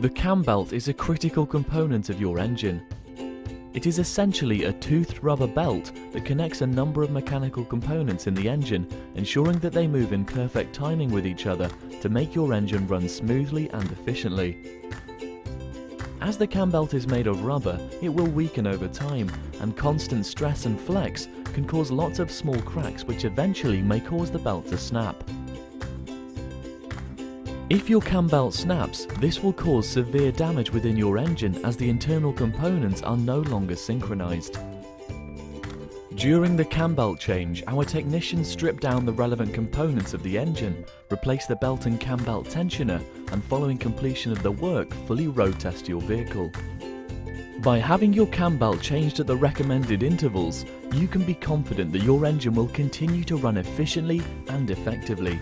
The cam belt is a critical component of your engine. It is essentially a toothed rubber belt that connects a number of mechanical components in the engine, ensuring that they move in perfect timing with each other to make your engine run smoothly and efficiently. As the cam belt is made of rubber, it will weaken over time, and constant stress and flex can cause lots of small cracks which eventually may cause the belt to snap. If your cam belt snaps, this will cause severe damage within your engine as the internal components are no longer synchronized. During the cam belt change, our technicians strip down the relevant components of the engine, replace the belt and cam belt tensioner, and following completion of the work, fully road test your vehicle. By having your cam belt changed at the recommended intervals, you can be confident that your engine will continue to run efficiently and effectively.